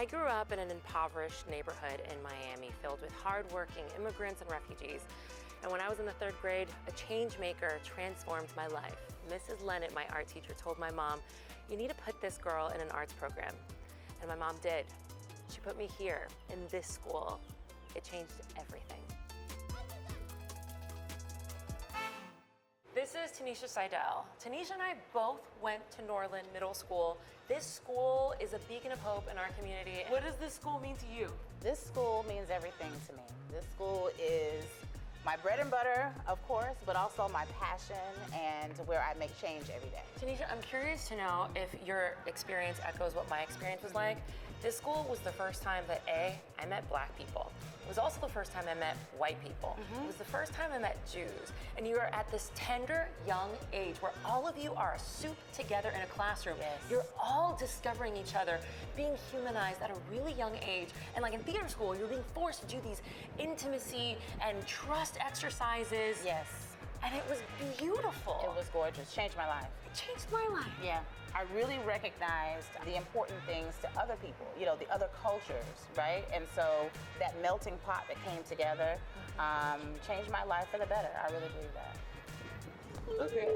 I grew up in an impoverished neighborhood in Miami filled with hardworking immigrants and refugees. And when I was in the 3rd grade, a change maker transformed my life. Mrs. Lennett, my art teacher, told my mom, "You need to put this girl in an arts program." And my mom did. She put me here, in this school. It changed everything. This is Tanisha Seidel. Tanisha and I both went to Norland Middle School. This school is a beacon of hope in our community. What does this school mean to you? This school means everything to me. This school is my bread and butter, of course, but also my passion and where I make change every day. Tanisha, I'm curious to know if your experience echoes what my experience was like. This school was the first time that I met Black people. It was also the first time I met white people. It was the first time I met Jews. And you are at this tender, young age where all of you are souped together in a classroom. Yes. You're all discovering each other, being humanized at a really young age. And like in theater school, you're being forced to do these intimacy and trust exercises. Yes. And it was beautiful. It was gorgeous. Changed my life. It changed my life. Yeah. I really recognized the important things to other people, you know, the other cultures, right? And so that melting pot that came together changed my life for the better. I really believe that. Okay.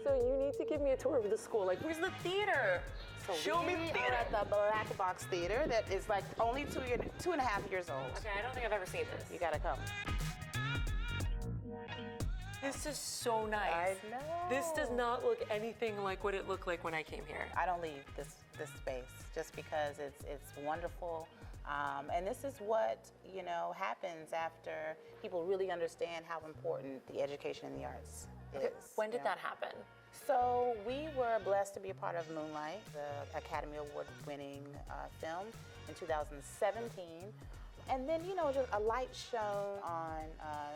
So you need to give me a tour of the school. Like, where's the theater? So Show me the we theater. are at the Black Box Theater that is like only 2.5 years old. Okay, I don't think I've ever seen this. You gotta come. This is so nice. I know. This does not look anything like what it looked like when I came here. I don't leave this space just because it's wonderful. And this is what, you know, happens after people really understand how important the education in the arts is. When did you know? that happen? So we were blessed to be a part of Moonlight, the Academy Award-winning film in 2017. And then, you know, just a light shown on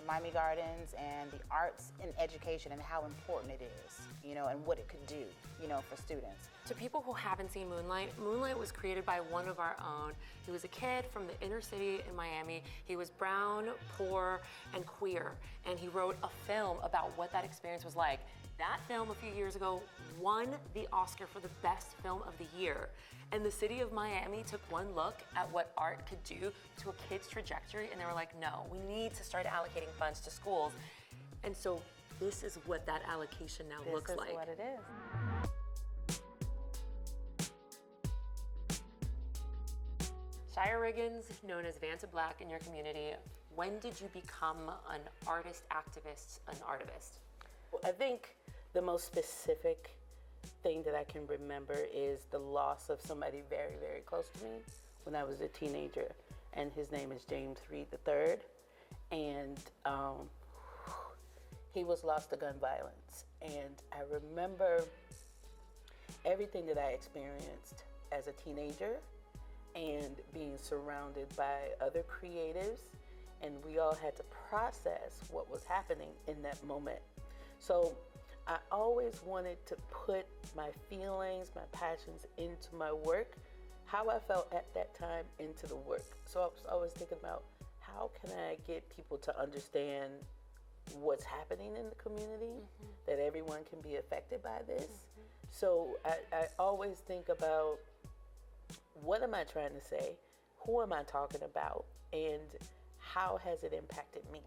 Miami Gardens and the arts in education and how important it is, you know, and what it could do, you know, for students. To people who haven't seen Moonlight, Moonlight was created by one of our own. He was a kid from the inner city in Miami. He was brown, poor, and queer. And he wrote a film about what that experience was like. That film a few years ago won the Oscar for the best film of the year. And the city of Miami took one look at what art could do to a kid's trajectory, and they were like, no, we need to start allocating funds to schools. And so this is what that allocation now looks like. This is what it is. Shia Riggins, known as Vanta Black in your community, when did you become an artist, activist, an artivist? Well, I think the most specific thing that I can remember is the loss of somebody very, very close to me when I was a teenager, and his name is James Reed III, and he was lost to gun violence. And I remember everything that I experienced as a teenager and being surrounded by other creatives, and we all had to process what was happening in that moment. So I always wanted to put my feelings, my passions into my work, how I felt at that time into the work. So I was always thinking about how can I get people to understand what's happening in the community, that everyone can be affected by this. So I always think about what am I trying to say, who am I talking about, and how has it impacted me?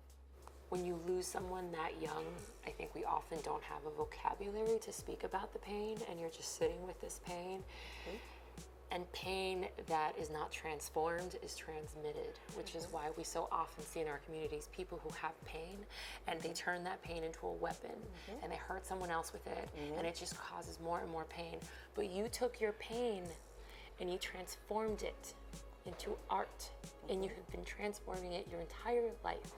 When you lose someone that young, I think we often don't have a vocabulary to speak about the pain, and you're just sitting with this pain. And pain that is not transformed is transmitted, which is why we so often see in our communities people who have pain and they turn that pain into a weapon and they hurt someone else with it, and it just causes more and more pain. But you took your pain and you transformed it into art, and you have been transforming it your entire life.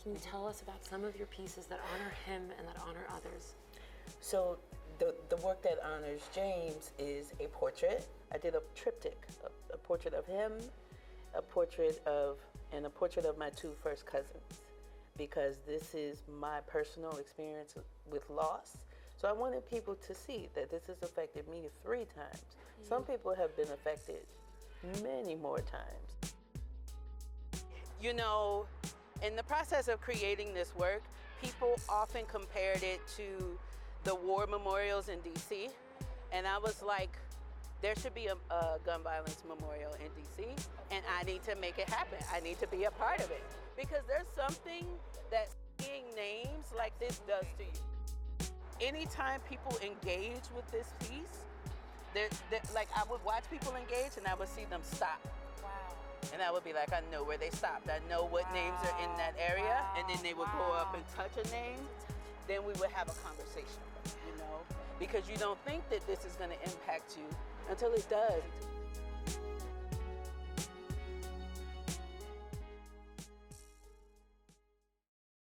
Can you tell us about some of your pieces that honor him and that honor others? So the work that honors James is a portrait. I did a triptych, a portrait of him, a portrait of my two first cousins, because this is my personal experience with loss. So I wanted people to see that this has affected me 3 times. Some people have been affected many more times. You know, in the process of creating this work, people often compared it to the war memorials in DC. And I was like, there should be a gun violence memorial in DC, and I need to make it happen. I need to be a part of it, because there's something that seeing names like this does to you. Anytime people engage with this piece, like I would watch people engage and I would see them stop. Wow. And I would be like, I know where they stopped. I know what names are in that area. And then they would go up and touch a name. Then we would have a conversation, you know? Because you don't think that this is gonna impact you until it does.